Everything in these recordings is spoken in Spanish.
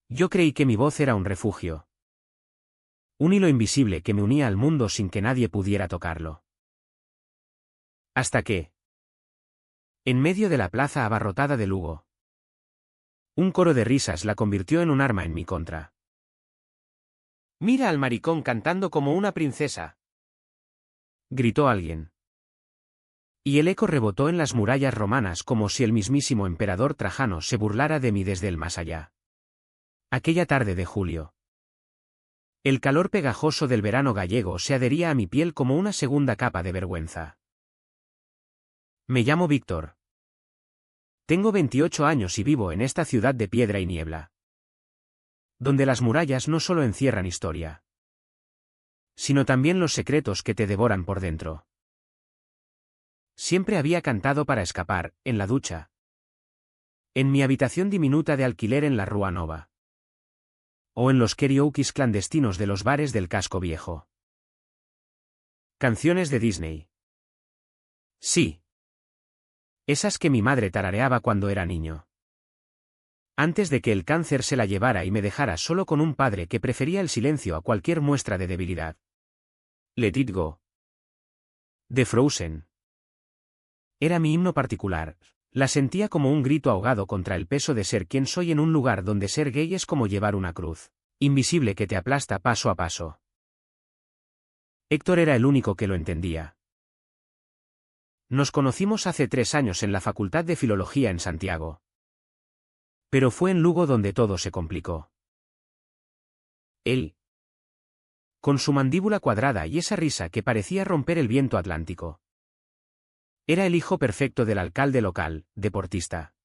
Yo creí que mi voz era un refugio. Un hilo invisible que me unía al mundo sin que nadie pudiera tocarlo. Hasta que, en medio de la plaza abarrotada de Lugo, un coro de risas la convirtió en un arma en mi contra. «Mira al maricón cantando como una princesa», gritó alguien. Y el eco rebotó en las murallas romanas como si el mismísimo emperador Trajano se burlara de mí desde el más allá. Aquella tarde de julio. El calor pegajoso del verano gallego se adhería a mi piel como una segunda capa de vergüenza. Me llamo Víctor. Tengo 28 años y vivo en esta ciudad de piedra y niebla, donde las murallas no solo encierran historia, sino también los secretos que te devoran por dentro. Siempre había cantado para escapar, en la ducha, en mi habitación diminuta de alquiler en la Rúa Nova, o en los karaokes clandestinos de los bares del casco viejo. Canciones de Disney. Sí. Esas que mi madre tarareaba cuando era niño. Antes de que el cáncer se la llevara y me dejara solo con un padre que prefería el silencio a cualquier muestra de debilidad. Let It Go. De Frozen. Era mi himno particular. La sentía como un grito ahogado contra el peso de ser quien soy en un lugar donde ser gay es como llevar una cruz invisible que te aplasta paso a paso. Héctor era el único que lo entendía. Nos conocimos hace 3 años en la Facultad de Filología en Santiago. Pero fue en Lugo donde todo se complicó. Él, con su mandíbula cuadrada y esa risa que parecía romper el viento atlántico, era el hijo perfecto del alcalde local, deportista,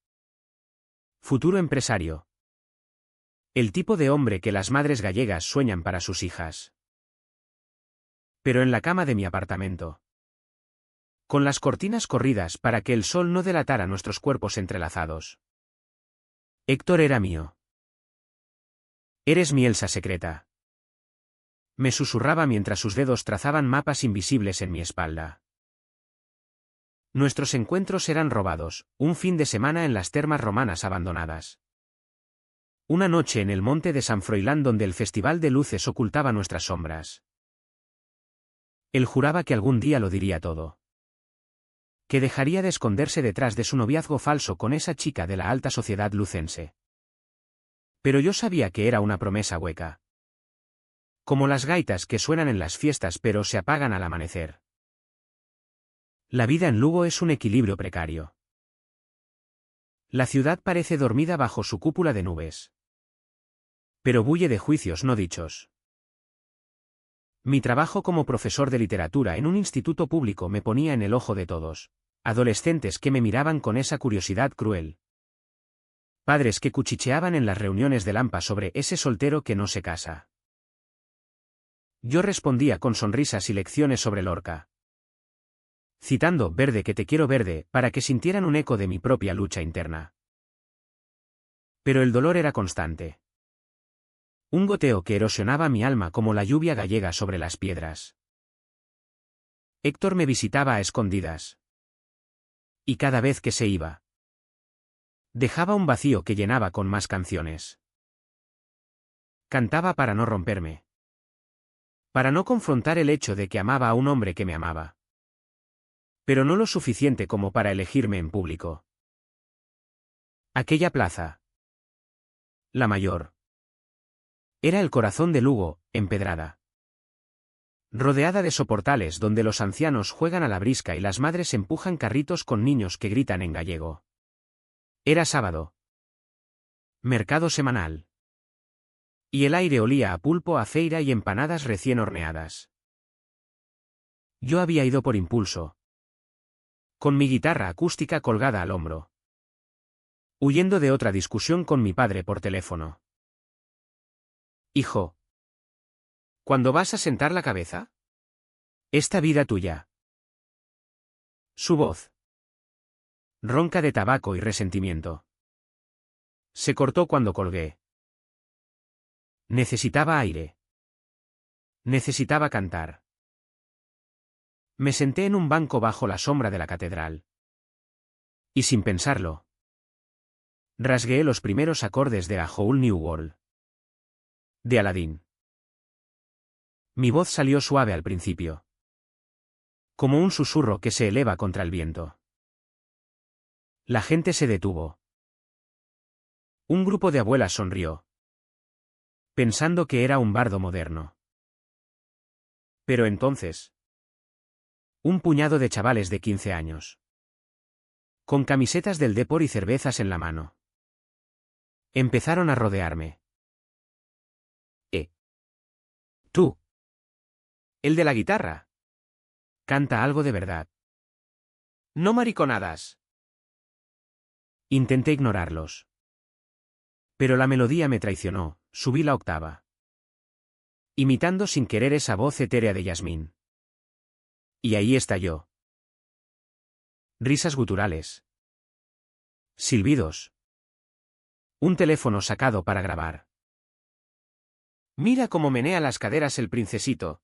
futuro empresario. El tipo de hombre que las madres gallegas sueñan para sus hijas. Pero en la cama de mi apartamento, con las cortinas corridas para que el sol no delatara nuestros cuerpos entrelazados, Héctor era mío. Eres mi Elsa secreta. Me susurraba mientras sus dedos trazaban mapas invisibles en mi espalda. Nuestros encuentros eran robados, un fin de semana en las termas romanas abandonadas. Una noche en el monte de San Froilán donde el festival de luces ocultaba nuestras sombras. Él juraba que algún día lo diría todo. Que dejaría de esconderse detrás de su noviazgo falso con esa chica de la alta sociedad lucense. Pero yo sabía que era una promesa hueca. Como las gaitas que suenan en las fiestas pero se apagan al amanecer. La vida en Lugo es un equilibrio precario. La ciudad parece dormida bajo su cúpula de nubes. Pero bulle de juicios no dichos. Mi trabajo como profesor de literatura en un instituto público me ponía en el ojo de todos. Adolescentes que me miraban con esa curiosidad cruel. Padres que cuchicheaban en las reuniones de Lampa sobre ese soltero que no se casa. Yo respondía con sonrisas y lecciones sobre Lorca, citando Verde que te quiero verde, para que sintieran un eco de mi propia lucha interna. Pero el dolor era constante. Un goteo que erosionaba mi alma como la lluvia gallega sobre las piedras. Héctor me visitaba a escondidas. Y cada vez que se iba, dejaba un vacío que llenaba con más canciones. Cantaba para no romperme. Para no confrontar el hecho de que amaba a un hombre que me amaba. Pero no lo suficiente como para elegirme en público. Aquella plaza, la mayor, era el corazón de Lugo, empedrada. Rodeada de soportales donde los ancianos juegan a la brisca y las madres empujan carritos con niños que gritan en gallego. Era sábado. Mercado semanal. Y el aire olía a pulpo, a feira y empanadas recién horneadas. Yo había ido por impulso, con mi guitarra acústica colgada al hombro, huyendo de otra discusión con mi padre por teléfono. Hijo, ¿cuándo vas a sentar la cabeza? Esta vida tuya. Su voz, ronca de tabaco y resentimiento, se cortó cuando colgué. Necesitaba aire. Necesitaba cantar. Me senté en un banco bajo la sombra de la catedral. Y sin pensarlo, rasgué los primeros acordes de A Whole New World. De Aladín. Mi voz salió suave al principio. Como un susurro que se eleva contra el viento. La gente se detuvo. Un grupo de abuelas sonrió, pensando que era un bardo moderno. Pero entonces, un puñado de chavales de 15 años, con camisetas del Depor y cervezas en la mano, empezaron a rodearme. Tú. El de la guitarra. Canta algo de verdad. No mariconadas. Intenté ignorarlos. Pero la melodía me traicionó, subí la octava, imitando sin querer esa voz etérea de Yasmín. Y ahí estalló. Risas guturales. Silbidos. Un teléfono sacado para grabar. Mira cómo menea las caderas el princesito.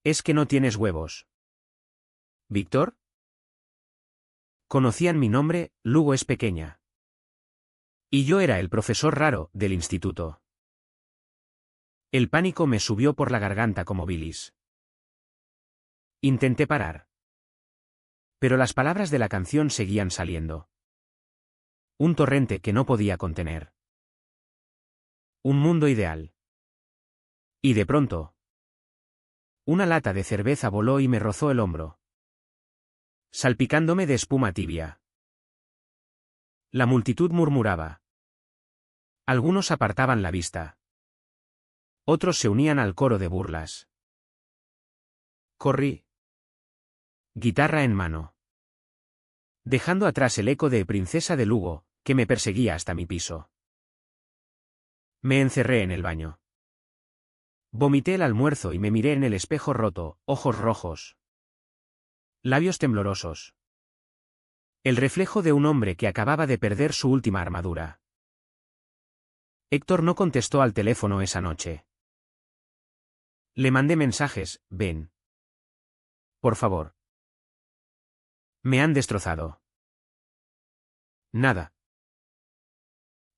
Es que no tienes huevos. ¿Víctor? Conocían mi nombre, Lugo es pequeña. Y yo era el profesor raro del instituto. El pánico me subió por la garganta como bilis. Intenté parar. Pero las palabras de la canción seguían saliendo. Un torrente que no podía contener. Un mundo ideal. Y de pronto, una lata de cerveza voló y me rozó el hombro, salpicándome de espuma tibia. La multitud murmuraba. Algunos apartaban la vista. Otros se unían al coro de burlas. Corrí, guitarra en mano, dejando atrás el eco de Princesa de Lugo, que me perseguía hasta mi piso. Me encerré en el baño. Vomité el almuerzo y me miré en el espejo roto, ojos rojos, labios temblorosos. El reflejo de un hombre que acababa de perder su última armadura. Héctor no contestó al teléfono esa noche. Le mandé mensajes, ven. Por favor. Me han destrozado. Nada.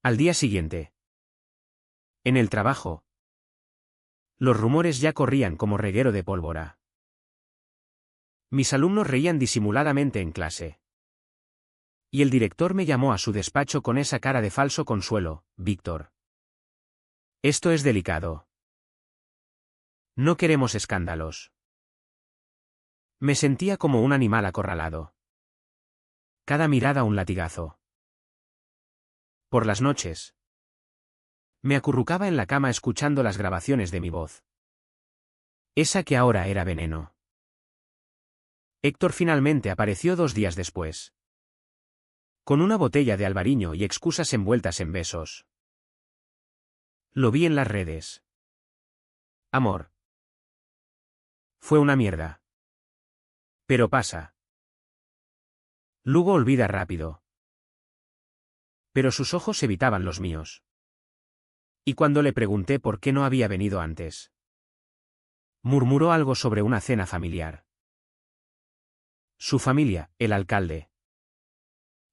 Al día siguiente. En el trabajo. Los rumores ya corrían como reguero de pólvora. Mis alumnos reían disimuladamente en clase. Y el director me llamó a su despacho con esa cara de falso consuelo, Víctor. Esto es delicado. No queremos escándalos. Me sentía como un animal acorralado. Cada mirada un latigazo. Por las noches. Me acurrucaba en la cama escuchando las grabaciones de mi voz. Esa que ahora era veneno. Héctor finalmente apareció 2 días después. Con una botella de albariño y excusas envueltas en besos. Lo vi en las redes. Amor. Fue una mierda. Pero pasa. Lugo olvida rápido. Pero sus ojos evitaban los míos. Y cuando le pregunté por qué no había venido antes, murmuró algo sobre una cena familiar. Su familia, el alcalde.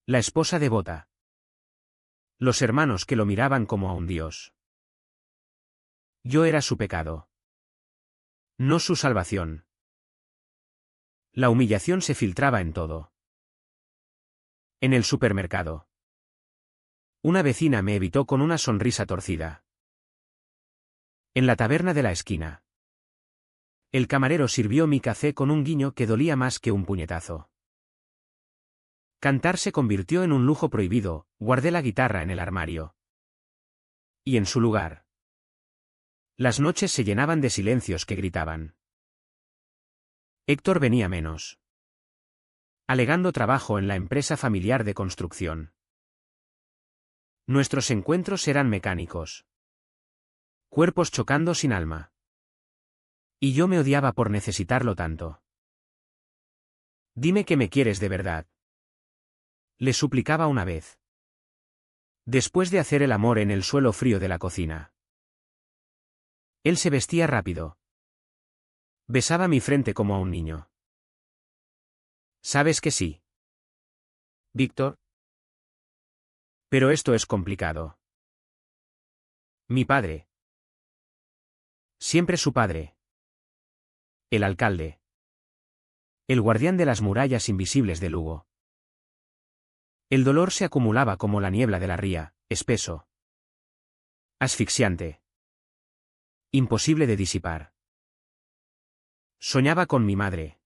La esposa devota. Los hermanos que lo miraban como a un dios. Yo era su pecado. No su salvación. La humillación se filtraba en todo. En el supermercado. Una vecina me evitó con una sonrisa torcida. En la taberna de la esquina. El camarero sirvió mi café con un guiño que dolía más que un puñetazo. Cantar se convirtió en un lujo prohibido, guardé la guitarra en el armario. Y en su lugar. Las noches se llenaban de silencios que gritaban. Héctor venía menos. Alegando trabajo en la empresa familiar de construcción. Nuestros encuentros eran mecánicos. Cuerpos chocando sin alma. Y yo me odiaba por necesitarlo tanto. Dime que me quieres de verdad. Le suplicaba una vez. Después de hacer el amor en el suelo frío de la cocina. Él se vestía rápido. Besaba mi frente como a un niño. ¿Sabes que sí? Víctor. Pero esto es complicado. Mi padre. Siempre su padre. El alcalde. El guardián de las murallas invisibles de Lugo. El dolor se acumulaba como la niebla de la ría, espeso. Asfixiante. Imposible de disipar. Soñaba con mi madre.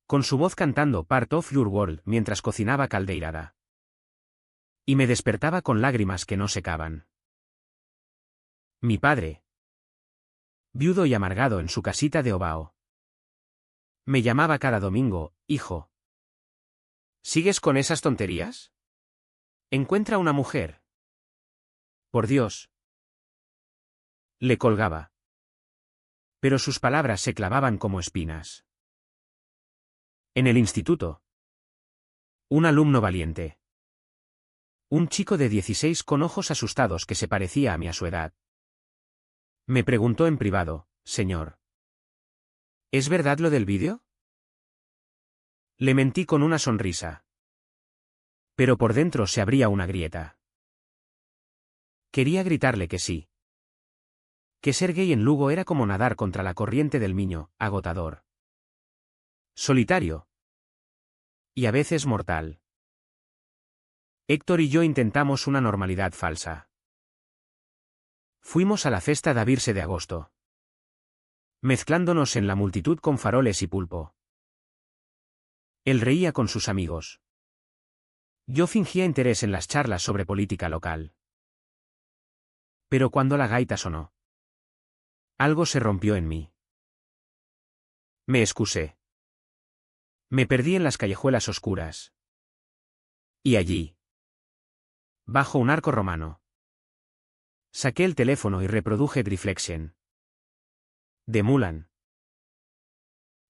Con su voz cantando Part of Your World mientras cocinaba caldeirada. Y me despertaba con lágrimas que no secaban. Mi padre. Viudo y amargado en su casita de Obao. Me llamaba cada domingo, hijo. ¿Sigues con esas tonterías? Encuentra una mujer. Por Dios. Le colgaba. Pero sus palabras se clavaban como espinas. En el instituto. Un alumno valiente. Un chico de 16 con ojos asustados que se parecía a mí a su edad. Me preguntó en privado, señor. ¿Es verdad lo del vídeo? Le mentí con una sonrisa. Pero por dentro se abría una grieta. Quería gritarle que sí. Que ser gay en Lugo era como nadar contra la corriente del Miño, agotador. Solitario. Y a veces mortal. Héctor y yo intentamos una normalidad falsa. Fuimos a la festa da Virse de agosto. Mezclándonos en la multitud con faroles y pulpo. Él reía con sus amigos. Yo fingía interés en las charlas sobre política local. Pero cuando la gaita sonó, algo se rompió en mí. Me excusé. Me perdí en las callejuelas oscuras. Y allí, bajo un arco romano, saqué el teléfono y reproduje Driflexion. De Mulan.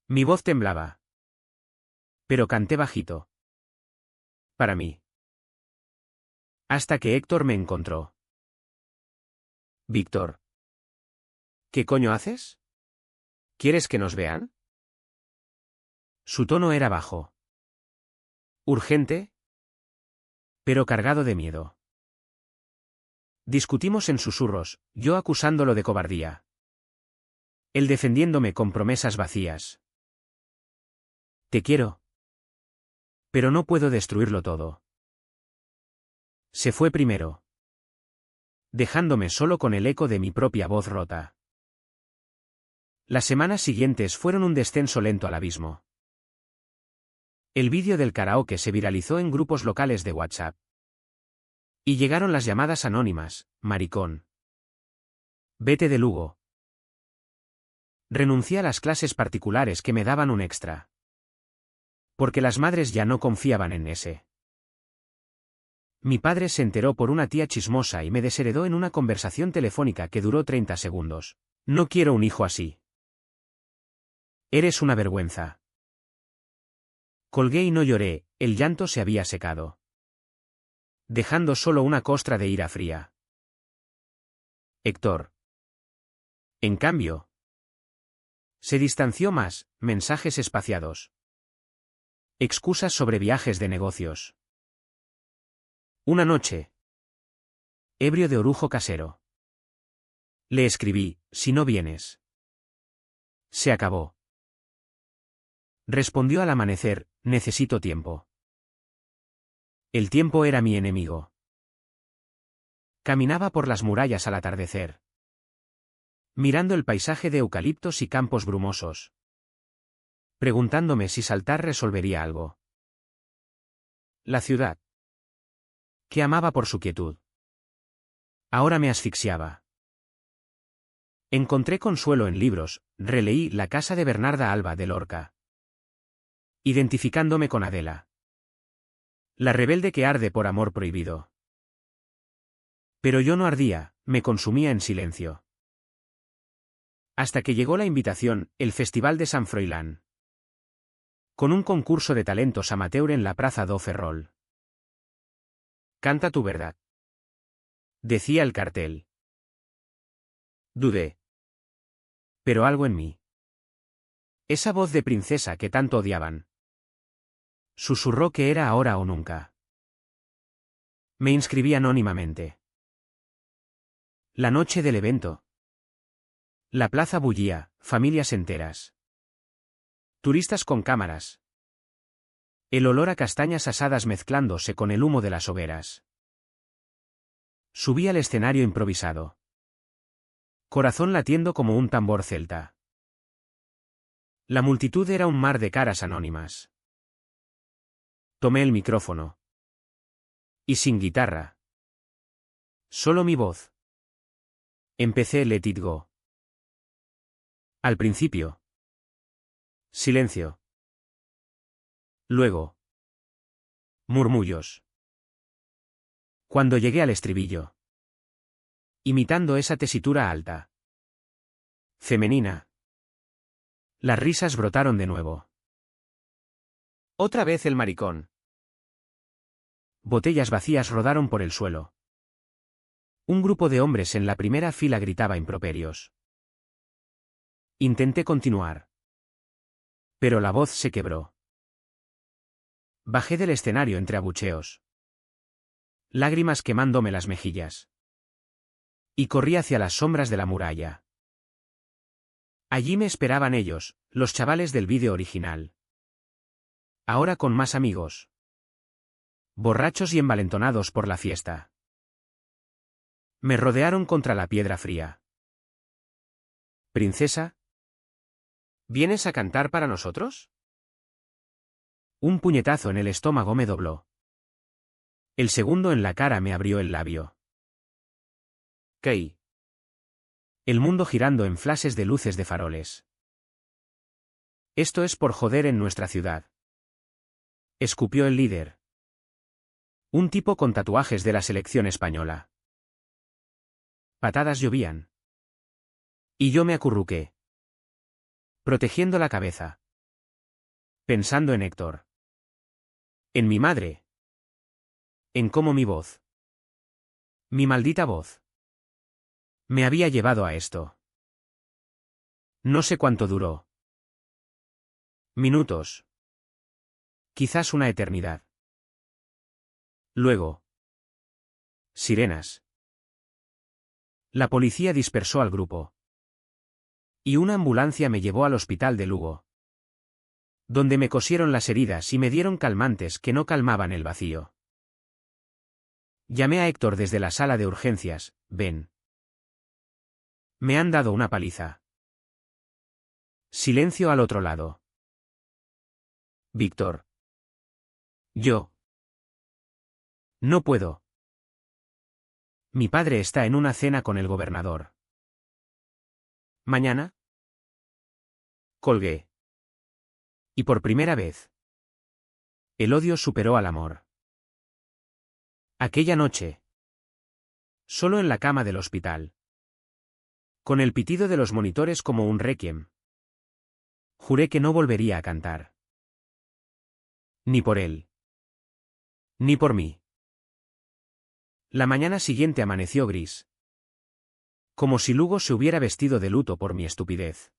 Mi voz temblaba. Pero canté bajito. Para mí. Hasta que Héctor me encontró. Víctor. ¿Qué coño haces? ¿Quieres que nos vean? Su tono era bajo. Urgente, pero cargado de miedo. Discutimos en susurros, yo acusándolo de cobardía. Él defendiéndome con promesas vacías. Te quiero. Pero no puedo destruirlo todo. Se fue primero. Dejándome solo con el eco de mi propia voz rota. Las semanas siguientes fueron un descenso lento al abismo. El vídeo del karaoke se viralizó en grupos locales de WhatsApp. Y llegaron las llamadas anónimas, maricón. Vete de Lugo. Renuncié a las clases particulares que me daban un extra. Porque las madres ya no confiaban en ese. Mi padre se enteró por una tía chismosa y me desheredó en una conversación telefónica que duró 30 segundos. No quiero un hijo así. Eres una vergüenza. Colgué y no lloré, el llanto se había secado. Dejando solo una costra de ira fría. Héctor. En cambio. Se distanció más, mensajes espaciados. Excusas sobre viajes de negocios. Una noche. Ebrio de orujo casero. Le escribí, si no vienes. Se acabó. Respondió al amanecer, necesito tiempo. El tiempo era mi enemigo. Caminaba por las murallas al atardecer. Mirando el paisaje de eucaliptos y campos brumosos. Preguntándome si saltar resolvería algo. La ciudad. Que amaba por su quietud. Ahora me asfixiaba. Encontré consuelo en libros, releí La casa de Bernarda Alba de Lorca. Identificándome con Adela. La rebelde que arde por amor prohibido. Pero yo no ardía, me consumía en silencio. Hasta que llegó la invitación, el Festival de San Froilán. Con un concurso de talentos amateur en la Plaza do Ferrol. Canta tu verdad. Decía el cartel. Dudé. Pero algo en mí. Esa voz de princesa que tanto odiaban. Susurró que era ahora o nunca. Me inscribí anónimamente. La noche del evento. La plaza bullía, familias enteras. Turistas con cámaras. El olor a castañas asadas mezclándose con el humo de las hogueras. Subí al escenario improvisado. Corazón latiendo como un tambor celta. La multitud era un mar de caras anónimas. Tomé el micrófono. Y sin guitarra. Solo mi voz. Empecé Let It Go. Al principio. Silencio. Luego. Murmullos. Cuando llegué al estribillo. Imitando esa tesitura alta. Femenina. Las risas brotaron de nuevo. Otra vez el maricón. Botellas vacías rodaron por el suelo. Un grupo de hombres en la primera fila gritaba improperios. Intenté continuar. Pero la voz se quebró. Bajé del escenario entre abucheos. Lágrimas quemándome las mejillas. Y corrí hacia las sombras de la muralla. Allí me esperaban ellos, los chavales del vídeo original. Ahora con más amigos. Borrachos y envalentonados por la fiesta. Me rodearon contra la piedra fría. «Princesa, ¿vienes a cantar para nosotros?» Un puñetazo en el estómago me dobló. El segundo en la cara me abrió el labio. Caí. El mundo girando en flashes de luces de faroles. Esto es por joder en nuestra ciudad. Escupió el líder. Un tipo con tatuajes de la selección española. Patadas llovían. Y yo me acurruqué. Protegiendo la cabeza. Pensando en Héctor. En mi madre. En cómo mi voz. Mi maldita voz. Me había llevado a esto. No sé cuánto duró. Minutos. Quizás una eternidad. Luego. Sirenas. La policía dispersó al grupo. Y una ambulancia me llevó al hospital de Lugo. Donde me cosieron las heridas y me dieron calmantes que no calmaban el vacío. Llamé a Héctor desde la sala de urgencias. Ven. Me han dado una paliza. Silencio al otro lado. Víctor. Yo. No puedo. Mi padre está en una cena con el gobernador. ¿Mañana? Colgué. Y por primera vez. El odio superó al amor. Aquella noche. Solo en la cama del hospital. Con el pitido de los monitores como un requiem. Juré que no volvería a cantar. Ni por él. Ni por mí. La mañana siguiente amaneció gris. Como si Lugo se hubiera vestido de luto por mi estupidez.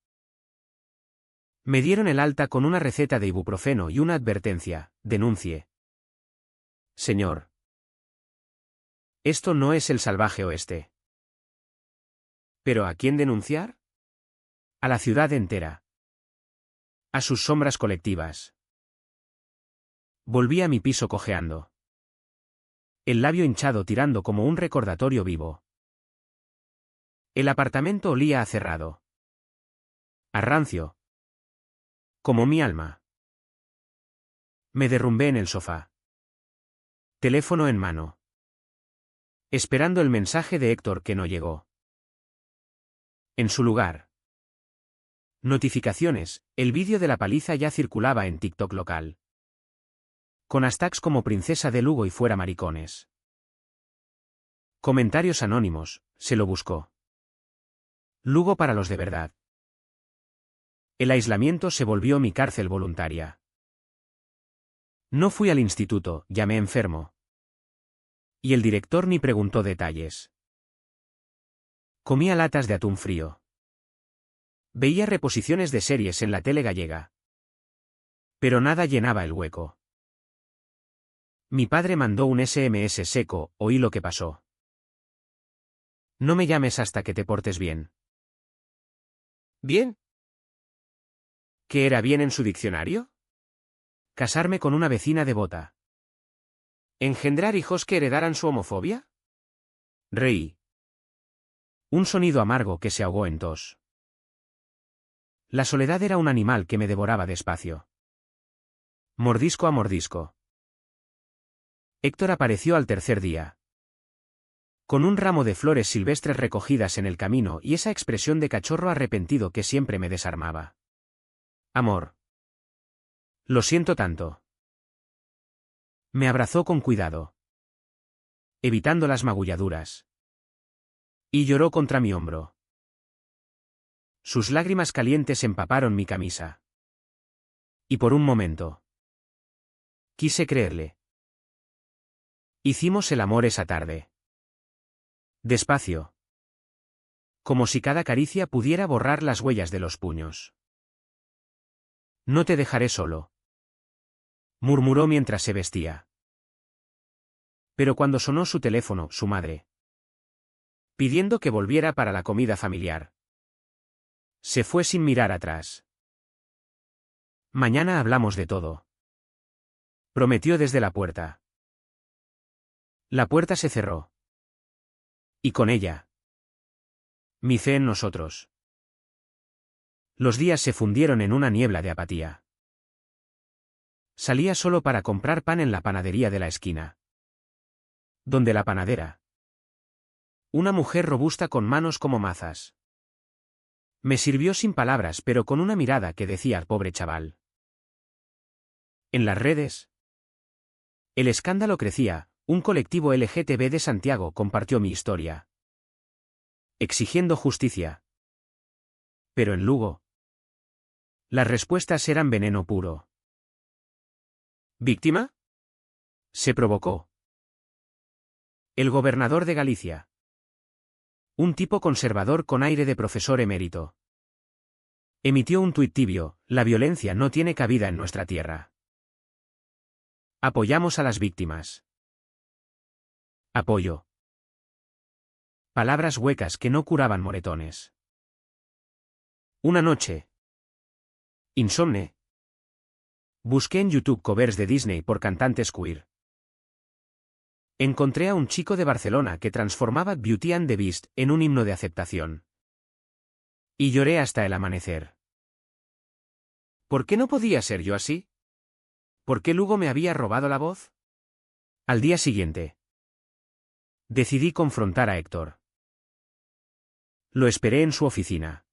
Me dieron el alta con una receta de ibuprofeno y una advertencia: denuncie. Señor. Esto no es el salvaje oeste. ¿Pero a quién denunciar? A la ciudad entera. A sus sombras colectivas. Volví a mi piso cojeando. El labio hinchado tirando como un recordatorio vivo. El apartamento olía a cerrado. A rancio. Como mi alma. Me derrumbé en el sofá. Teléfono en mano. Esperando el mensaje de Héctor que no llegó. En su lugar. Notificaciones: el vídeo de la paliza ya circulaba en TikTok local. Con hashtags como Princesa de Lugo y fuera maricones. Comentarios anónimos: se lo buscó. Lugo para los de verdad. El aislamiento se volvió mi cárcel voluntaria. No fui al instituto, llamé enfermo. Y el director ni preguntó detalles. Comía latas de atún frío. Veía reposiciones de series en la tele gallega. Pero nada llenaba el hueco. Mi padre mandó un SMS seco: oí lo que pasó. No me llames hasta que te portes bien. Bien. ¿Qué era bien en su diccionario? Casarme con una vecina devota. ¿Engendrar hijos que heredaran su homofobia? Reí. Un sonido amargo que se ahogó en tos. La soledad era un animal que me devoraba despacio. Mordisco a mordisco. Héctor apareció al tercer día. Con un ramo de flores silvestres recogidas en el camino y esa expresión de cachorro arrepentido que siempre me desarmaba. Amor. Lo siento tanto. Me abrazó con cuidado, evitando las magulladuras. Y lloró contra mi hombro. Sus lágrimas calientes empaparon mi camisa. Y por un momento quise creerle. Hicimos el amor esa tarde. Despacio. Como si cada caricia pudiera borrar las huellas de los puños. No te dejaré solo, murmuró mientras se vestía. Pero cuando sonó su teléfono, su madre, pidiendo que volviera para la comida familiar, se fue sin mirar atrás. Mañana hablamos de todo, prometió desde la puerta. La puerta se cerró. Y con ella, mi fe en nosotros. Los días se fundieron en una niebla de apatía. Salía solo para comprar pan en la panadería de la esquina. Donde la panadera, una mujer robusta con manos como mazas, me sirvió sin palabras pero con una mirada que decía al pobre chaval. En las redes, el escándalo crecía. Un colectivo LGTB de Santiago compartió mi historia, exigiendo justicia. Pero en Lugo, las respuestas eran veneno puro. ¿Víctima? Se provocó. El gobernador de Galicia. Un tipo conservador con aire de profesor emérito. Emitió un tuit tibio: la violencia no tiene cabida en nuestra tierra. Apoyamos a las víctimas. Apoyo. Palabras huecas que no curaban moretones. Una noche, insomne, busqué en YouTube covers de Disney por cantantes queer. Encontré a un chico de Barcelona que transformaba Beauty and the Beast en un himno de aceptación. Y lloré hasta el amanecer. ¿Por qué no podía ser yo así? ¿Por qué Lugo me había robado la voz? Al día siguiente, decidí confrontar a Héctor. Lo esperé en su oficina.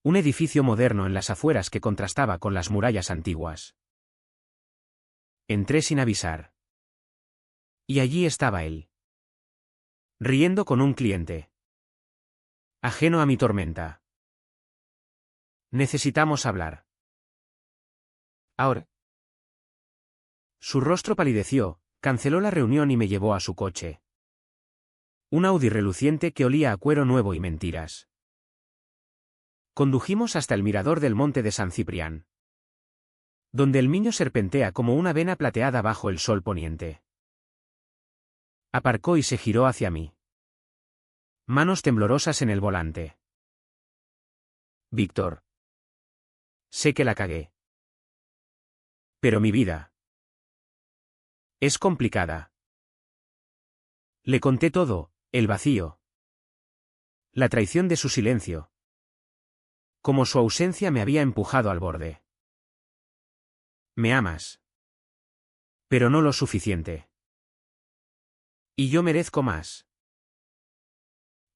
Un edificio moderno en las afueras que contrastaba con las murallas antiguas. Entré sin avisar. Y allí estaba él, riendo con un cliente. Ajeno a mi tormenta. Necesitamos hablar. Ahora. Su rostro palideció, canceló la reunión y me llevó a su coche. Un Audi reluciente que olía a cuero nuevo y mentiras. Condujimos hasta el mirador del monte de San Ciprián, donde el Miño serpentea como una vena plateada bajo el sol poniente. Aparcó y se giró hacia mí. Manos temblorosas en el volante. Víctor. Sé que la cagué. Pero mi vida es complicada. Le conté todo, el vacío, la traición de su silencio. Como su ausencia me había empujado al borde. Me amas. Pero no lo suficiente. Y yo merezco más.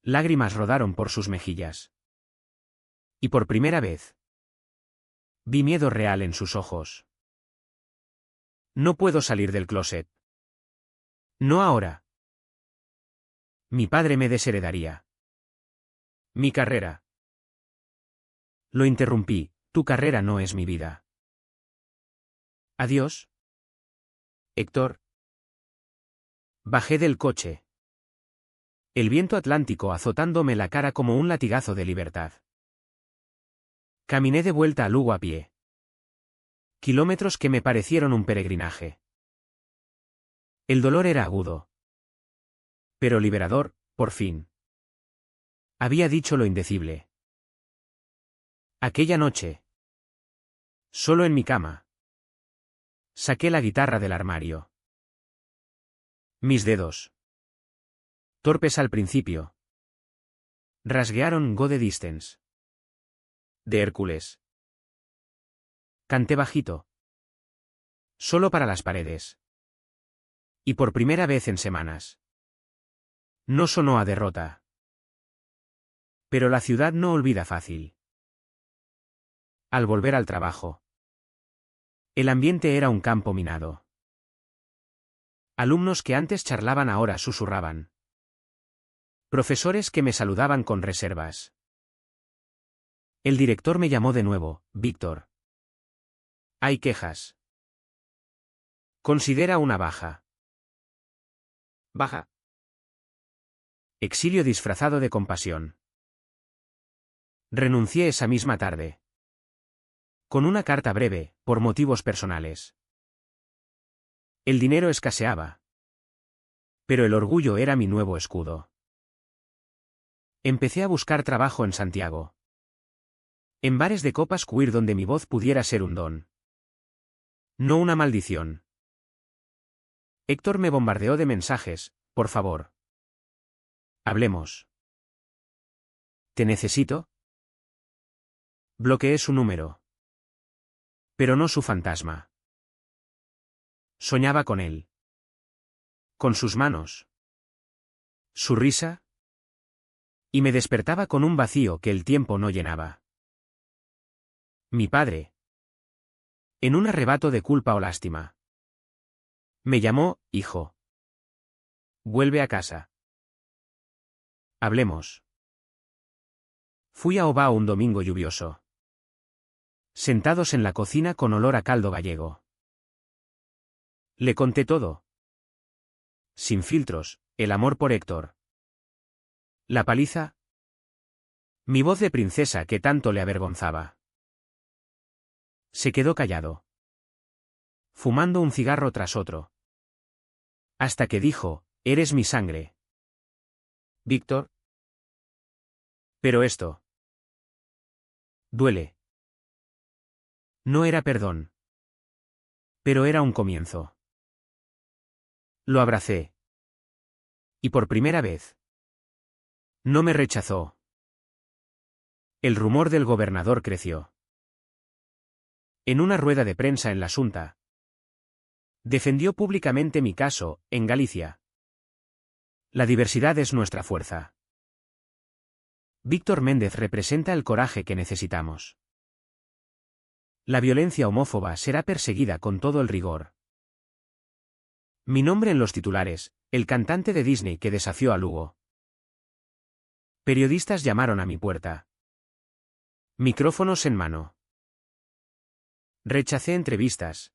Lágrimas rodaron por sus mejillas. Y por primera vez, vi miedo real en sus ojos. No puedo salir del closet. No ahora. Mi padre me desheredaría. Mi carrera. Lo interrumpí: tu carrera no es mi vida. Adiós, Héctor. Bajé del coche. El viento atlántico azotándome la cara como un latigazo de libertad. Caminé de vuelta a Lugo a pie. Kilómetros que me parecieron un peregrinaje. El dolor era agudo. Pero liberador, por fin. Había dicho lo indecible. Aquella noche. Solo en mi cama. Saqué la guitarra del armario. Mis dedos, torpes al principio, rasguearon Go the Distance de Hércules. Canté bajito. Solo para las paredes. Y por primera vez en semanas. No sonó a derrota. Pero la ciudad no olvida fácil. Al volver al trabajo. El ambiente era un campo minado. Alumnos que antes charlaban ahora susurraban. Profesores que me saludaban con reservas. El director me llamó de nuevo, Víctor. Hay quejas. Considera una baja. Baja. Exilio disfrazado de compasión. Renuncié esa misma tarde. Con una carta breve, por motivos personales. El dinero escaseaba. Pero el orgullo era mi nuevo escudo. Empecé a buscar trabajo en Santiago. En bares de copas queer donde mi voz pudiera ser un don. No una maldición. Héctor me bombardeó de mensajes, por favor. Hablemos. ¿Te necesito? Bloqueé su número. Pero no su fantasma. Soñaba con él. Con sus manos. Su risa. Y me despertaba con un vacío que el tiempo no llenaba. Mi padre. En un arrebato de culpa o lástima. Me llamó, hijo. Vuelve a casa. Hablemos. Fui a Oba un domingo lluvioso. Sentados en la cocina con olor a caldo gallego. Le conté todo. Sin filtros, el amor por Héctor. La paliza. Mi voz de princesa que tanto le avergonzaba. Se quedó callado. Fumando un cigarro tras otro. Hasta que dijo, eres mi sangre. Víctor. Pero esto. Duele. No era perdón. Pero era un comienzo. Lo abracé. Y por primera vez. No me rechazó. El rumor del gobernador creció. En una rueda de prensa en la Xunta. Defendió públicamente mi caso, en Galicia. La diversidad es nuestra fuerza. Víctor Méndez representa el coraje que necesitamos. La violencia homófoba será perseguida con todo el rigor. Mi nombre en los titulares, el cantante de Disney que desafió a Lugo. Periodistas llamaron a mi puerta. Micrófonos en mano. Rechacé entrevistas.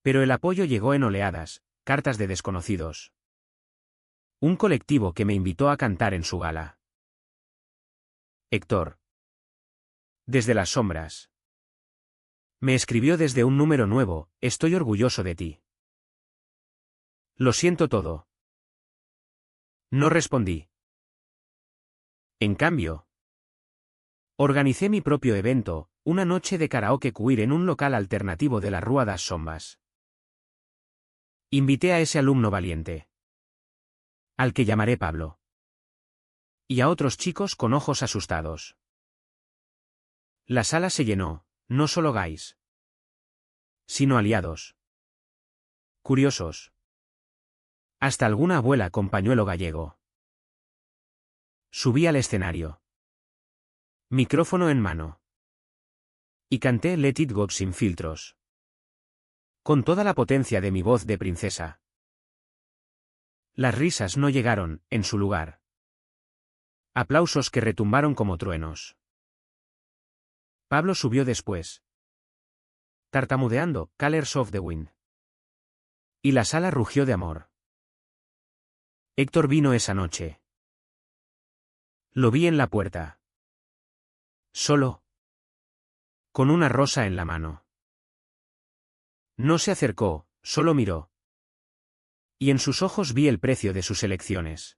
Pero el apoyo llegó en oleadas, cartas de desconocidos. Un colectivo que me invitó a cantar en su gala. Héctor. Desde las sombras. Me escribió desde un número nuevo, estoy orgulloso de ti. Lo siento todo. No respondí. En cambio, organicé mi propio evento, una noche de karaoke queer en un local alternativo de la Rúa das Sombas. Invité a ese alumno valiente. Al que llamaré Pablo. Y a otros chicos con ojos asustados. La sala se llenó, no solo gays. Sino aliados. Curiosos. Hasta alguna abuela con pañuelo gallego. Subí al escenario. Micrófono en mano. Y canté Let It Go sin filtros. Con toda la potencia de mi voz de princesa. Las risas no llegaron, en su lugar. Aplausos que retumbaron como truenos. Pablo subió después. Tartamudeando, Colors of the Wind. Y la sala rugió de amor. Héctor vino esa noche. Lo vi en la puerta. Solo. Con una rosa en la mano. No se acercó, solo miró. Y en sus ojos vi el precio de sus elecciones.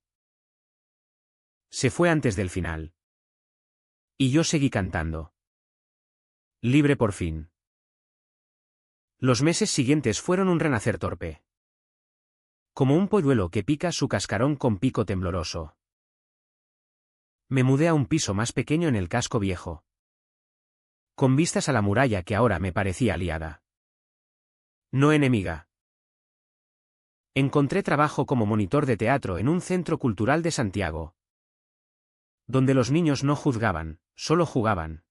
Se fue antes del final. Y yo seguí cantando. Libre por fin. Los meses siguientes fueron un renacer torpe. Como un polluelo que pica su cascarón con pico tembloroso. Me mudé a un piso más pequeño en el casco viejo. Con vistas a la muralla que ahora me parecía aliada. No enemiga. Encontré trabajo como monitor de teatro en un centro cultural de Santiago. Donde los niños no juzgaban, solo jugaban.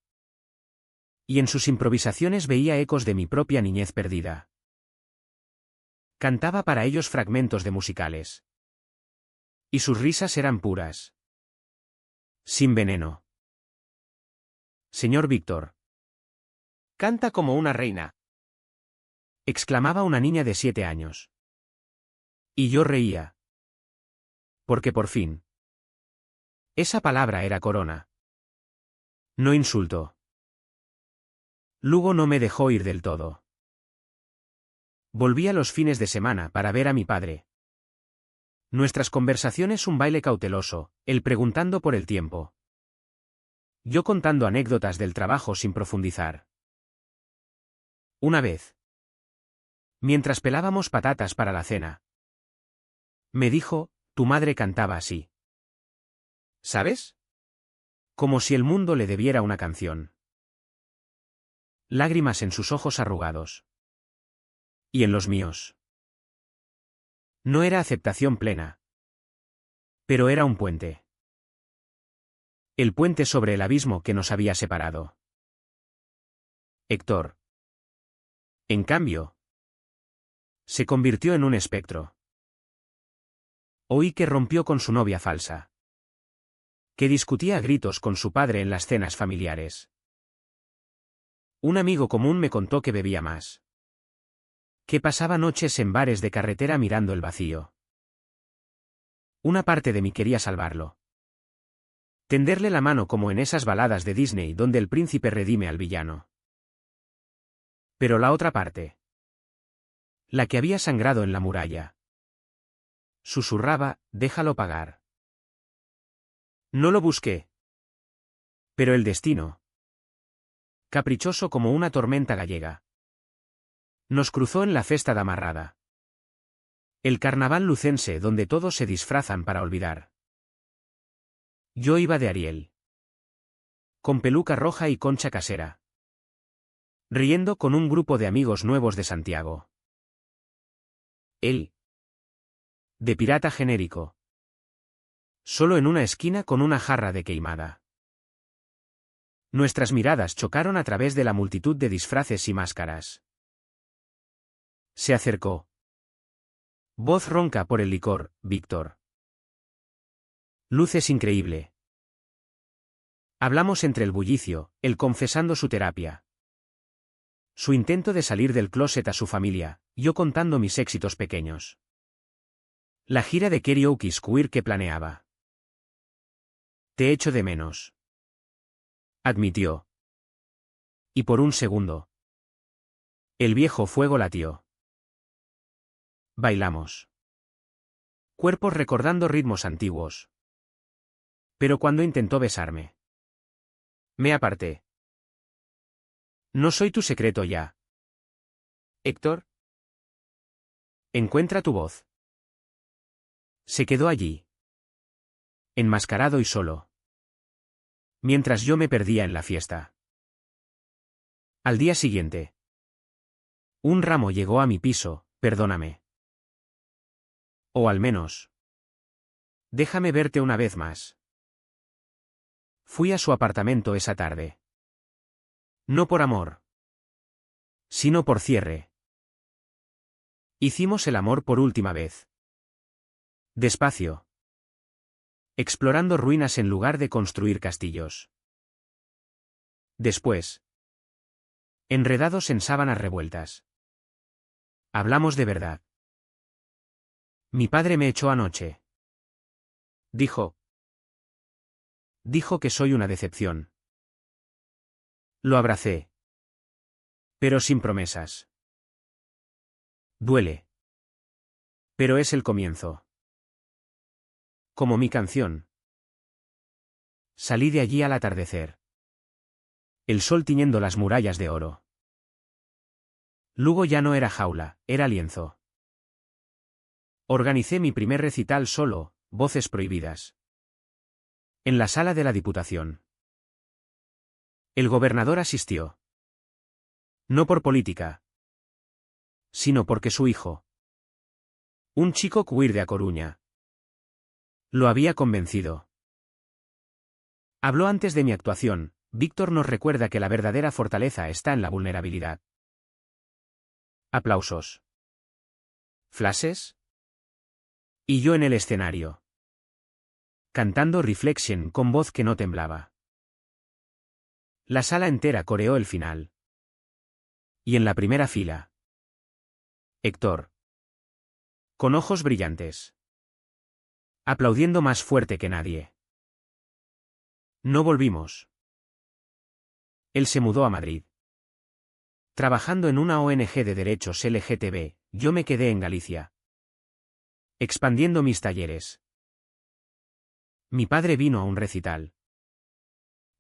Y en sus improvisaciones veía ecos de mi propia niñez perdida. Cantaba para ellos fragmentos de musicales. Y sus risas eran puras. Sin veneno. Señor Víctor. Canta como una reina. Exclamaba una niña de 7 años. Y yo reía. Porque por fin. Esa palabra era corona. No insulto. Luego no me dejó ir del todo. Volvía los fines de semana para ver a mi padre. Nuestras conversaciones un baile cauteloso, él preguntando por el tiempo. Yo contando anécdotas del trabajo sin profundizar. Una vez. Mientras pelábamos patatas para la cena. Me dijo, tu madre cantaba así. ¿Sabes? Como si el mundo le debiera una canción. Lágrimas en sus ojos arrugados. Y en los míos. No era aceptación plena. Pero era un puente. El puente sobre el abismo que nos había separado. Héctor. En cambio. Se convirtió en un espectro. Oí que rompió con su novia falsa. Que discutía a gritos con su padre en las cenas familiares. Un amigo común me contó que bebía más. Que pasaba noches en bares de carretera mirando el vacío. Una parte de mí quería salvarlo. Tenderle la mano como en esas baladas de Disney donde el príncipe redime al villano. Pero la otra parte. La que había sangrado en la muralla. Susurraba, déjalo pagar. No lo busqué. Pero el destino. Caprichoso como una tormenta gallega. Nos cruzó en la festa de Amarrada. El carnaval lucense donde todos se disfrazan para olvidar. Yo iba de Ariel. Con peluca roja y concha casera. Riendo con un grupo de amigos nuevos de Santiago. Él. De pirata genérico. Solo en una esquina con una jarra de queimada. Nuestras miradas chocaron a través de la multitud de disfraces y máscaras. Se acercó. Voz ronca por el licor, Víctor. Luces increíble. Hablamos entre el bullicio, él confesando su terapia. Su intento de salir del closet a su familia, yo contando mis éxitos pequeños. La gira de karaoke queer que planeaba. Te echo de menos. Admitió. Y por un segundo. El viejo fuego latió. Bailamos. Cuerpos recordando ritmos antiguos. Pero cuando intentó besarme. Me aparté. No soy tu secreto ya. Héctor. Encuentra tu voz. Se quedó allí. Enmascarado y solo. Mientras yo me perdía en la fiesta. Al día siguiente. Un ramo llegó a mi piso, perdóname. O al menos. Déjame verte una vez más. Fui a su apartamento esa tarde. No por amor. Sino por cierre. Hicimos el amor por última vez. Despacio. Explorando ruinas en lugar de construir castillos. Después. Enredados en sábanas revueltas. Hablamos de verdad. Mi padre me echó anoche. Dijo. Dijo que soy una decepción. Lo abracé. Pero sin promesas. Duele. Pero es el comienzo. Como mi canción. Salí de allí al atardecer. El sol tiñendo las murallas de oro. Lugo ya no era jaula, era lienzo. Organicé mi primer recital solo, Voces prohibidas. En la sala de la Diputación. El gobernador asistió. No por política, sino porque su hijo, un chico queer de A Coruña, lo había convencido. Habló antes de mi actuación. Víctor nos recuerda que la verdadera fortaleza está en la vulnerabilidad. Aplausos. Flashes. Y yo en el escenario, cantando Reflection con voz que no temblaba. La sala entera coreó el final. Y en la primera fila, Héctor, con ojos brillantes, aplaudiendo más fuerte que nadie. No volvimos. Él se mudó a Madrid. Trabajando en una ONG de derechos LGTB, yo me quedé en Galicia, expandiendo mis talleres. Mi padre vino a un recital,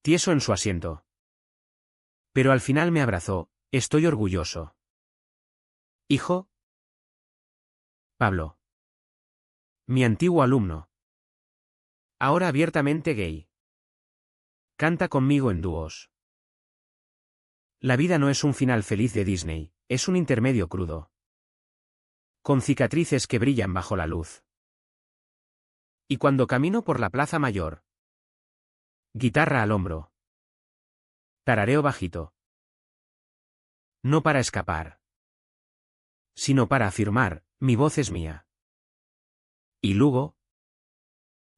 tieso en su asiento. Pero al final me abrazó. Estoy orgulloso. Hijo. Pablo. Mi antiguo alumno. Ahora abiertamente gay. Canta conmigo en dúos. La vida no es un final feliz de Disney, es un intermedio crudo, con cicatrices que brillan bajo la luz. Y cuando camino por la Plaza Mayor, guitarra al hombro, tarareo bajito. No para escapar, sino para afirmar, mi voz es mía. Y Lugo,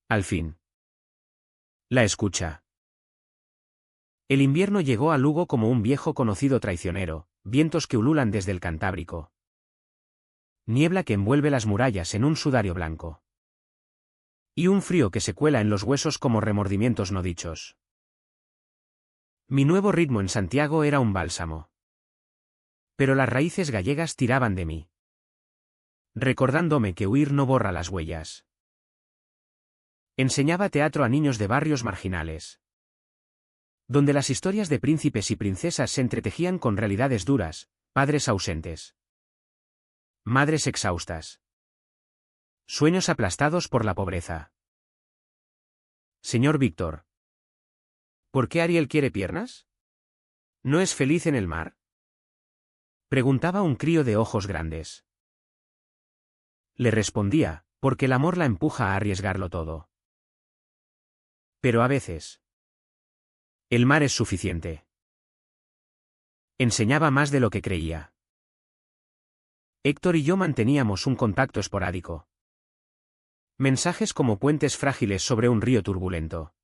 al fin, la escucha. El invierno llegó a Lugo como un viejo conocido traicionero, vientos que ululan desde el Cantábrico. Niebla que envuelve las murallas en un sudario blanco. Y un frío que se cuela en los huesos como remordimientos no dichos. Mi nuevo ritmo en Santiago era un bálsamo. Pero las raíces gallegas tiraban de mí, recordándome que huir no borra las huellas. Enseñaba teatro a niños de barrios marginales, donde las historias de príncipes y princesas se entretejían con realidades duras, padres ausentes, madres exhaustas, sueños aplastados por la pobreza. Señor Víctor, ¿por qué Ariel quiere piernas? ¿No es feliz en el mar? Preguntaba un crío de ojos grandes. Le respondía, porque el amor la empuja a arriesgarlo todo. Pero a veces, el mar es suficiente. Enseñaba más de lo que creía. Héctor y yo manteníamos un contacto esporádico. Mensajes como puentes frágiles sobre un río turbulento.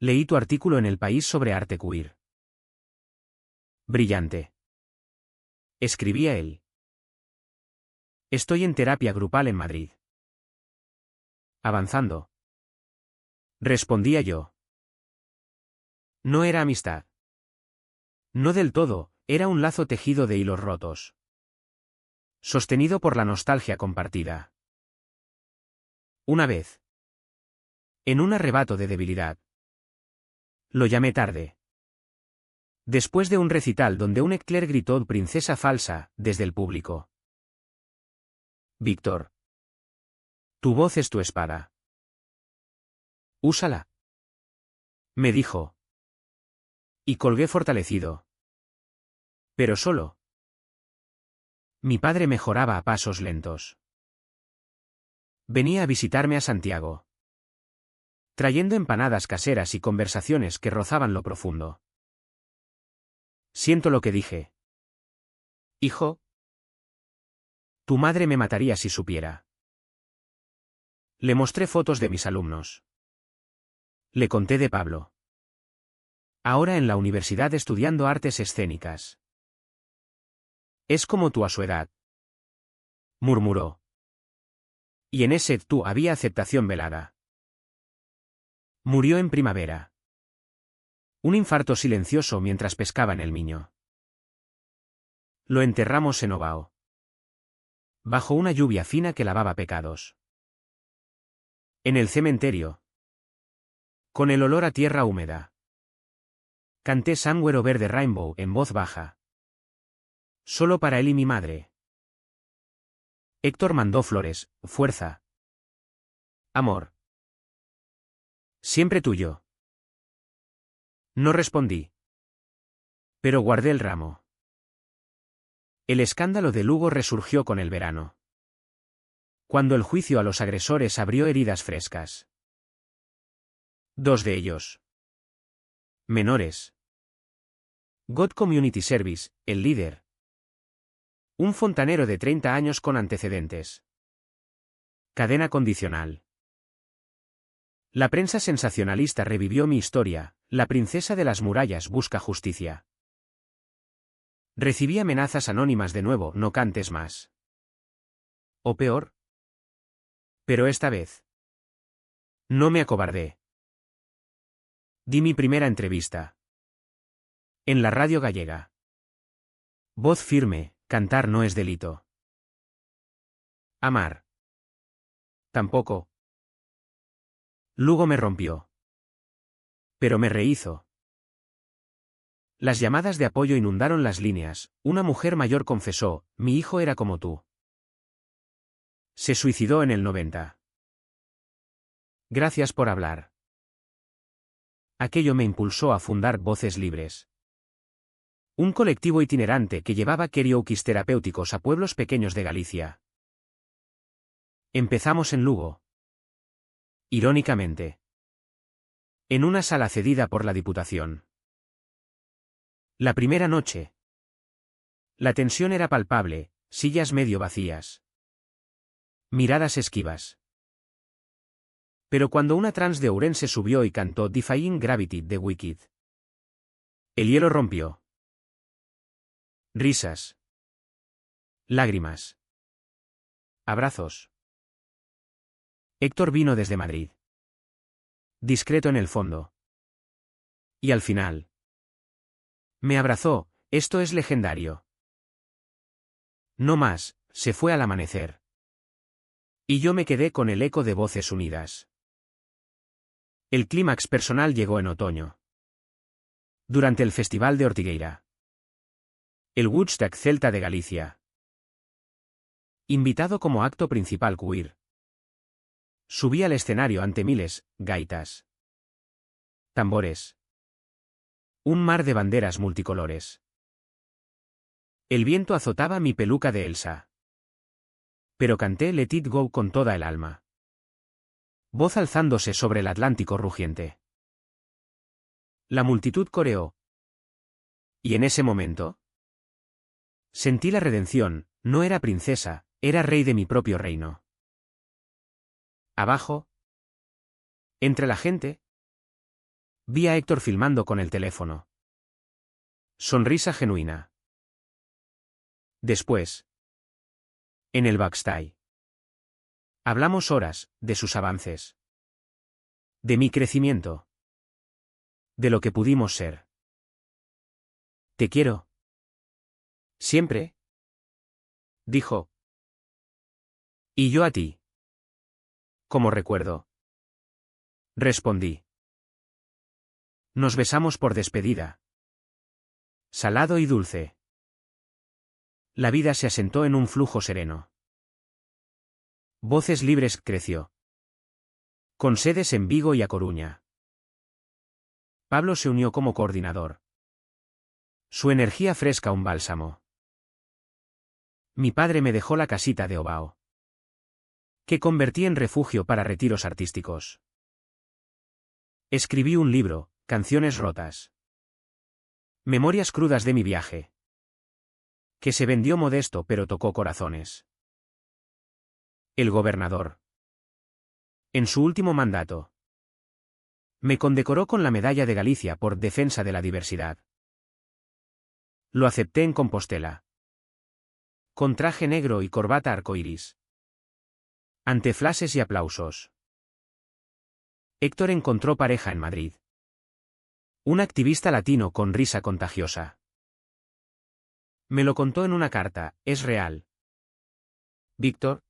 Leí tu artículo en El País sobre arte queer. Brillante. Escribía él. Estoy en terapia grupal en Madrid. Avanzando. Respondía yo. No era amistad. No del todo, era un lazo tejido de hilos rotos, sostenido por la nostalgia compartida. Una vez, en un arrebato de debilidad, lo llamé tarde. Después de un recital donde un Eclair gritó princesa falsa, desde el público. Víctor. Tu voz es tu espada. Úsala. Me dijo. Y colgué fortalecido. Pero solo. Mi padre mejoraba a pasos lentos. Venía a visitarme a Santiago, trayendo empanadas caseras y conversaciones que rozaban lo profundo. Siento lo que dije. Hijo. Tu madre me mataría si supiera. Le mostré fotos de mis alumnos. Le conté de Pablo. Ahora en la universidad estudiando artes escénicas. Es como tú a su edad, murmuró. Y en ese tú había aceptación velada. Murió en primavera. Un infarto silencioso mientras pescaba en el Miño. Lo enterramos en Ovao, bajo una lluvia fina que lavaba pecados. En el cementerio, con el olor a tierra húmeda, Canté Somewhere Over the Rainbow en voz baja. Solo para él y mi madre. Héctor mandó flores, fuerza. Amor. Siempre tuyo. No respondí. Pero guardé el ramo. El escándalo de Lugo resurgió con el verano. Cuando el juicio a los agresores abrió heridas frescas. 2 de ellos. Menores. God Community Service, el líder. Un fontanero de 30 años con antecedentes. Cadena condicional. La prensa sensacionalista revivió mi historia, la princesa de las murallas busca justicia. Recibí amenazas anónimas de nuevo, no cantes más. O peor. Pero esta vez. No me acobardé. Di mi primera entrevista. En la radio gallega. Voz firme, cantar no es delito. Amar. Tampoco. Lugo me rompió. Pero me rehizo. Las llamadas de apoyo inundaron las líneas. Una mujer mayor confesó, mi hijo era como tú. Se suicidó en el 90. Gracias por hablar. Aquello me impulsó a fundar Voces Libres. Un colectivo itinerante que llevaba karaokes terapéuticos a pueblos pequeños de Galicia. Empezamos en Lugo. Irónicamente. En una sala cedida por la Diputación. La primera noche. La tensión era palpable, sillas medio vacías. Miradas esquivas. Pero cuando una trans de Ourense subió y cantó Defying Gravity de Wicked. El hielo rompió. Risas. Lágrimas. Abrazos. Héctor vino desde Madrid. Discreto en el fondo. Y al final. Me abrazó, esto es legendario. No más, se fue al amanecer. Y yo me quedé con el eco de Voces Unidas. El clímax personal llegó en otoño. Durante el Festival de Ortigueira. El Woodstock Celta de Galicia. Invitado como acto principal queer. Subí al escenario ante miles, gaitas. Tambores. Un mar de banderas multicolores. El viento azotaba mi peluca de Elsa. Pero canté Let It Go con toda el alma. Voz alzándose sobre el Atlántico rugiente. La multitud coreó. Y en ese momento. Sentí la redención, no era princesa, era rey de mi propio reino. Abajo. Entre la gente. Vi a Héctor filmando con el teléfono. Sonrisa genuina. Después. En el backstage. Hablamos horas, de sus avances. De mi crecimiento. De lo que pudimos ser. Te quiero. Siempre. Dijo. Y yo a ti. Como recuerdo. Respondí. Nos besamos por despedida. Salado y dulce. La vida se asentó en un flujo sereno. Voces Libres creció. Con sedes en Vigo y A Coruña. Pablo se unió como coordinador. Su energía fresca un bálsamo. Mi padre me dejó la casita de Obao. Que convertí en refugio para retiros artísticos. Escribí un libro, Canciones rotas. Memorias crudas de mi viaje. Que se vendió modesto pero tocó corazones. El gobernador. En su último mandato. Me condecoró con la Medalla de Galicia por defensa de la diversidad. Lo acepté en Compostela. Con traje negro y corbata arcoíris. Ante flashes y aplausos. Héctor encontró pareja en Madrid. Un activista latino con risa contagiosa. Me lo contó en una carta, es real. Víctor.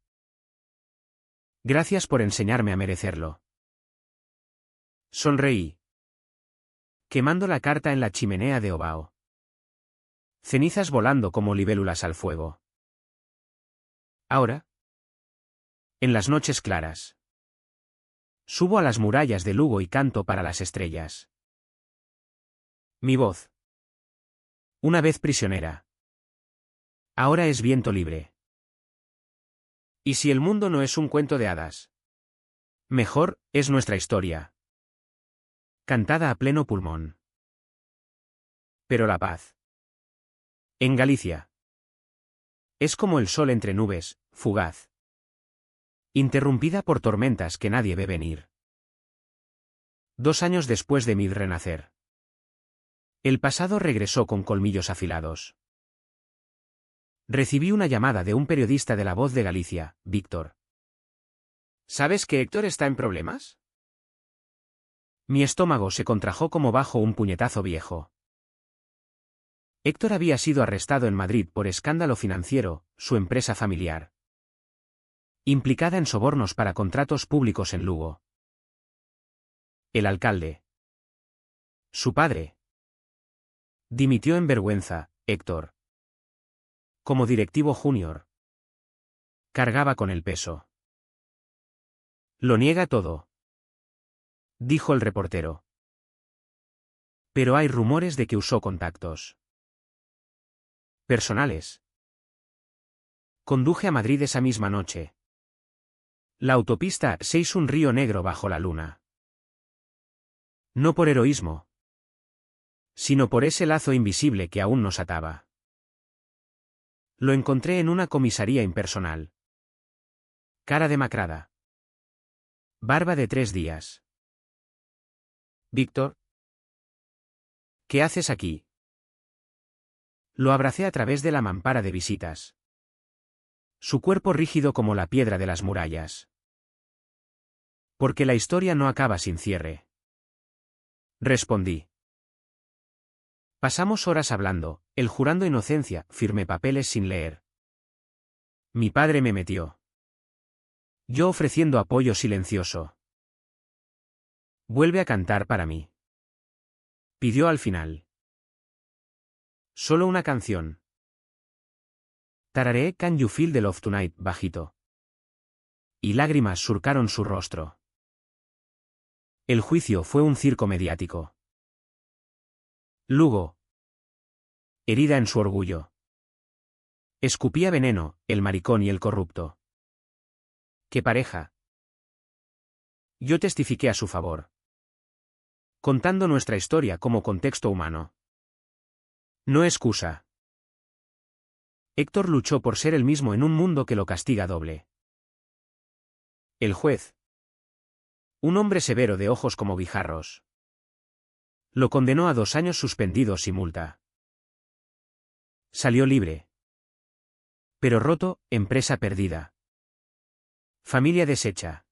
Gracias por enseñarme a merecerlo. Sonreí. Quemando la carta en la chimenea de Obao. Cenizas volando como libélulas al fuego. Ahora, en las noches claras, subo a las murallas de Lugo y canto para las estrellas. Mi voz, una vez prisionera, ahora es viento libre. ¿Y si el mundo no es un cuento de hadas? Mejor es nuestra historia, cantada a pleno pulmón. Pero la paz, en Galicia, es como el sol entre nubes, fugaz, interrumpida por tormentas que nadie ve venir. 2 años después de mi renacer, el pasado regresó con colmillos afilados. Recibí una llamada de un periodista de La Voz de Galicia, Víctor. ¿Sabes que Héctor está en problemas? Mi estómago se contrajo como bajo un puñetazo viejo. Héctor había sido arrestado en Madrid por escándalo financiero, su empresa familiar, implicada en sobornos para contratos públicos en Lugo. El alcalde, su padre, dimitió en vergüenza. Héctor, como directivo junior, cargaba con el peso. Lo niega todo, dijo el reportero. Pero hay rumores de que usó contactos personales. Conduje a Madrid esa misma noche. La autopista se hizo un río negro bajo la luna. No por heroísmo, sino por ese lazo invisible que aún nos ataba. Lo encontré en una comisaría impersonal. Cara demacrada. Barba de 3 días. Víctor, ¿qué haces aquí? Lo abracé a través de la mampara de visitas. Su cuerpo rígido como la piedra de las murallas. Porque la historia no acaba sin cierre. Respondí. Pasamos horas hablando, él jurando inocencia, firmé papeles sin leer. Mi padre me metió. Yo ofreciendo apoyo silencioso. Vuelve a cantar para mí, pidió al final. Solo una canción. Tarareé Can You Feel the Love Tonight, bajito. Y lágrimas surcaron su rostro. El juicio fue un circo mediático. Lugo, herida en su orgullo, escupía veneno, el maricón y el corrupto. ¿Qué pareja? Yo testifiqué a su favor, contando nuestra historia como contexto humano. No excusa. Héctor luchó por ser el mismo en un mundo que lo castiga doble. El juez, un hombre severo de ojos como guijarros, lo condenó a 2 años suspendidos y multa. Salió libre. Pero roto, empresa perdida. Familia deshecha.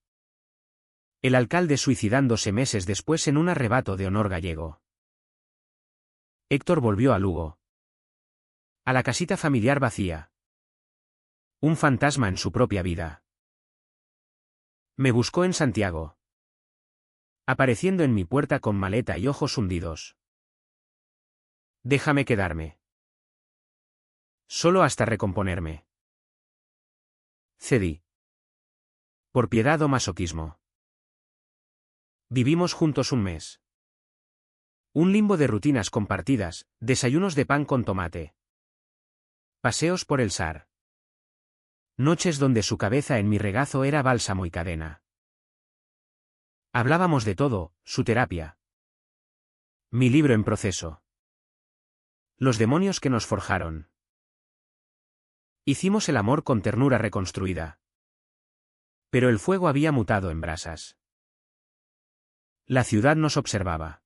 El alcalde suicidándose meses después en un arrebato de honor gallego. Héctor volvió a Lugo. A la casita familiar vacía. Un fantasma en su propia vida. Me buscó en Santiago, apareciendo en mi puerta con maleta y ojos hundidos. Déjame quedarme. Solo hasta recomponerme. Cedí. Por piedad o masoquismo. Vivimos juntos un mes. Un limbo de rutinas compartidas, desayunos de pan con tomate. Paseos por el Sar. Noches donde su cabeza en mi regazo era bálsamo y cadena. Hablábamos de todo, su terapia. Mi libro en proceso. Los demonios que nos forjaron. Hicimos el amor con ternura reconstruida. Pero el fuego había mutado en brasas. La ciudad nos observaba.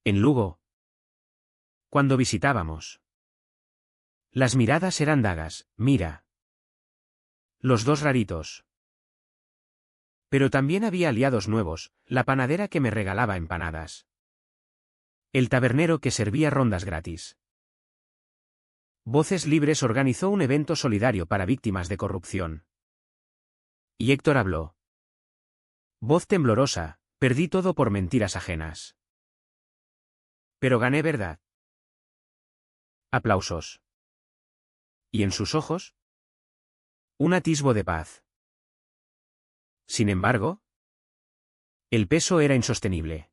En Lugo, cuando visitábamos, las miradas eran dagas, mira. Los 2 raritos. Pero también había aliados nuevos, la panadera que me regalaba empanadas. El tabernero que servía rondas gratis. Voces Libres organizó un evento solidario para víctimas de corrupción. Y Héctor habló. Voz temblorosa, perdí todo por mentiras ajenas. Pero gané, ¿verdad? Aplausos. ¿Y en sus ojos? Un atisbo de paz. Sin embargo, el peso era insostenible.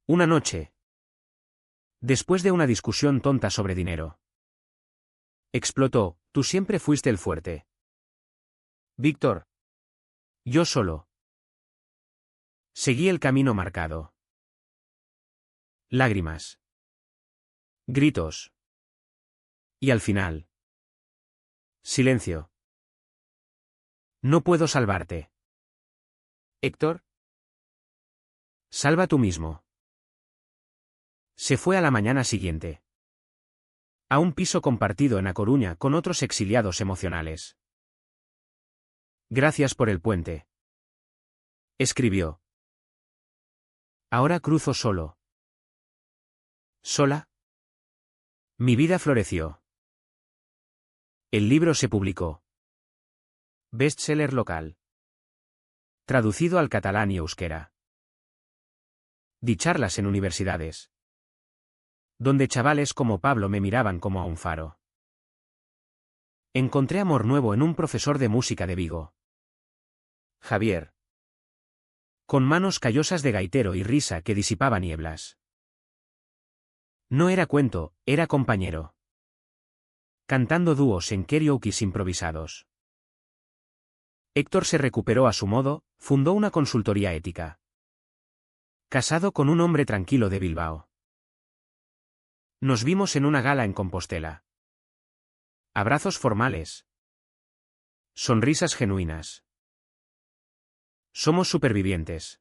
Una noche, después de una discusión tonta sobre dinero, explotó: tú siempre fuiste el fuerte. Víctor. Yo solo. Seguí el camino marcado. Lágrimas. Gritos. Y al final. Silencio. No puedo salvarte. Héctor. Salva tú mismo. Se fue a la mañana siguiente. A un piso compartido en A Coruña con otros exiliados emocionales. Gracias por el puente. Escribió. Ahora cruzo solo. ¿Sola? Mi vida floreció. El libro se publicó. Bestseller local. Traducido al catalán y euskera. Di charlas en universidades, donde chavales como Pablo me miraban como a un faro. Encontré amor nuevo en un profesor de música de Vigo. Javier. Con manos callosas de gaitero y risa que disipaba nieblas. No era cuento, era compañero. Cantando dúos en karaokes improvisados. Héctor se recuperó a su modo, fundó una consultoría ética. Casado con un hombre tranquilo de Bilbao. Nos vimos en una gala en Compostela. Abrazos formales. Sonrisas genuinas. Somos supervivientes.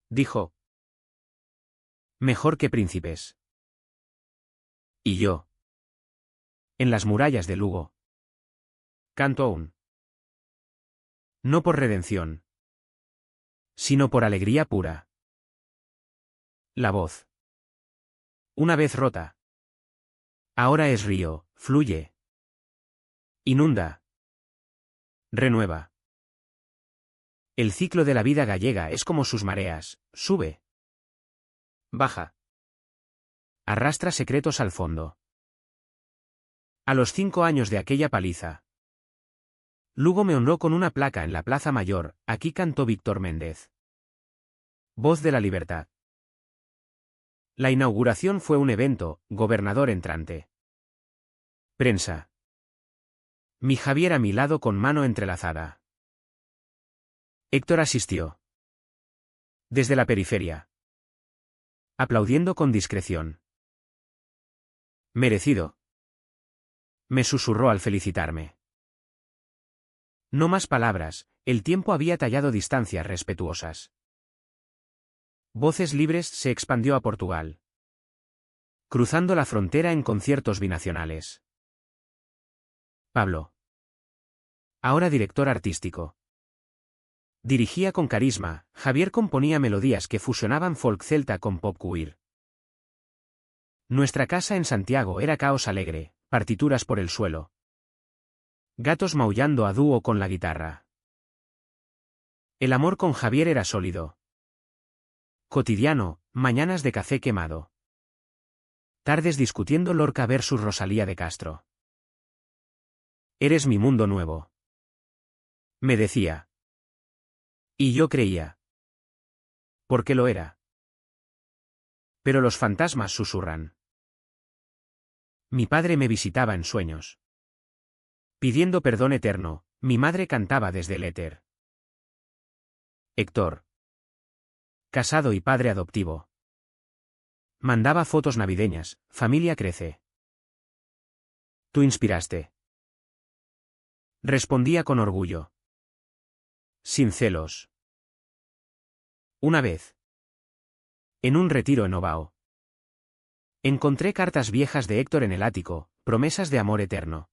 Dijo. Mejor que príncipes. Y yo. En las murallas de Lugo. Canto aún. No por redención, sino por alegría pura. La voz. Una vez rota. Ahora es río, fluye. Inunda. Renueva. El ciclo de la vida gallega es como sus mareas, sube. Baja. Arrastra secretos al fondo. A los 5 años de aquella paliza, Lugo me honró con una placa en la Plaza Mayor. Aquí cantó Víctor Méndez. Voz de la libertad. La inauguración fue un evento, gobernador entrante. Prensa. Mi Javier a mi lado con mano entrelazada. Héctor asistió. Desde la periferia. Aplaudiendo con discreción. Merecido. Me susurró al felicitarme. No más palabras, el tiempo había tallado distancias respetuosas. Voces Libres se expandió a Portugal. Cruzando la frontera en conciertos binacionales. Pablo. Ahora director artístico. Dirigía con carisma. Javier componía melodías que fusionaban folk celta con pop queer. Nuestra casa en Santiago era caos alegre, partituras por el suelo. Gatos maullando a dúo con la guitarra. El amor con Javier era sólido. Cotidiano, mañanas de café quemado. Tardes discutiendo Lorca versus Rosalía de Castro. Eres mi mundo nuevo. Me decía. Y yo creía. Porque lo era. Pero los fantasmas susurran. Mi padre me visitaba en sueños. Pidiendo perdón eterno, mi madre cantaba desde el éter. Héctor. Casado y padre adoptivo. Mandaba fotos navideñas, familia crece. Tú inspiraste. Respondía con orgullo. Sin celos. Una vez. En un retiro en Ovao. Encontré cartas viejas de Héctor en el ático, promesas de amor eterno.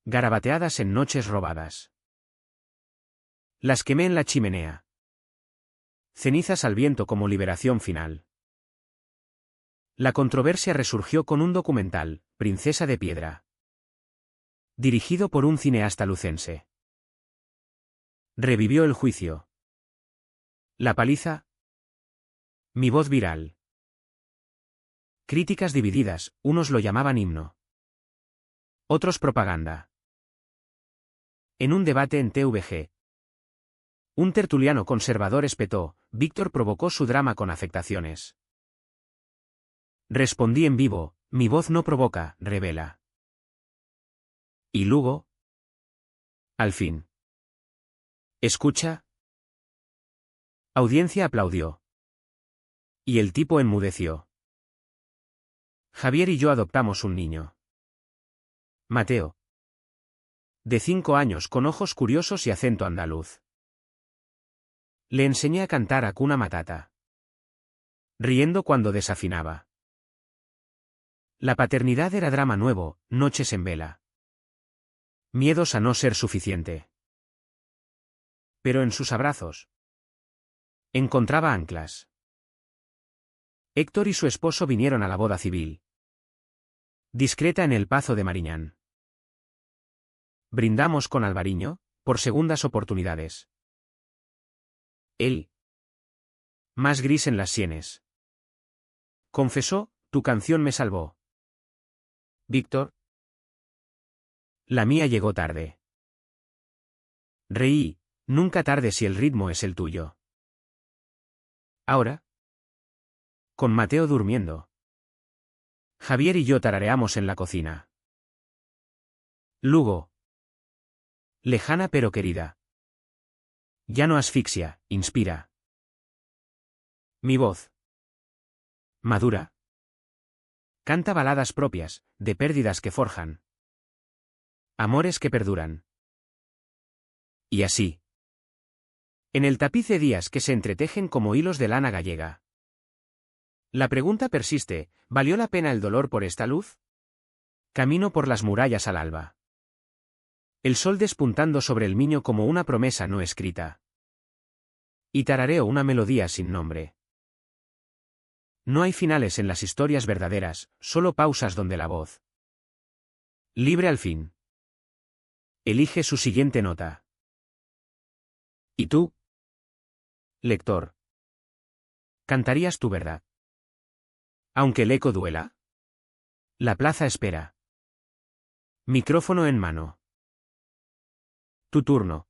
Garabateadas en noches robadas. Las quemé en la chimenea. Cenizas al viento como liberación final. La controversia resurgió con un documental, Princesa de Piedra. Dirigido por un cineasta lucense. Revivió el juicio. La paliza. Mi voz viral. Críticas divididas, unos lo llamaban himno. Otros propaganda. En un debate en TVG, un tertuliano conservador espetó, Víctor provocó su drama con afectaciones. Respondí en vivo, mi voz no provoca, revela. ¿Y Lugo? Al fin. ¿Escucha? Audiencia aplaudió. Y el tipo enmudeció. Javier y yo adoptamos un niño. Mateo. De 5 años con ojos curiosos y acento andaluz. Le enseñé a cantar Hakuna Matata. Riendo cuando desafinaba. La paternidad era drama nuevo, noches en vela. Miedos a no ser suficiente. Pero en sus abrazos encontraba anclas. Héctor y su esposo vinieron a la boda civil. Discreta en el Pazo de Mariñán. Brindamos con Alvariño, por segundas oportunidades. Él. Más gris en las sienes. Confesó, tu canción me salvó. Víctor. La mía llegó tarde. Reí, nunca tarde si el ritmo es el tuyo. Ahora. Con Mateo durmiendo. Javier y yo tarareamos en la cocina. Lugo. Lejana pero querida. Ya no asfixia, inspira. Mi voz. Madura. Canta baladas propias, de pérdidas que forjan. Amores que perduran. Y así. En el tapiz de días que se entretejen como hilos de lana gallega. La pregunta persiste, ¿valió la pena el dolor por esta luz? Camino por las murallas al alba. El sol despuntando sobre el Miño como una promesa no escrita. Y tarareo una melodía sin nombre. No hay finales en las historias verdaderas, solo pausas donde la voz. Libre al fin. Elige su siguiente nota. ¿Y tú? Lector. ¿Cantarías tu verdad? Aunque el eco duela. La plaza espera. Micrófono en mano. Tu turno.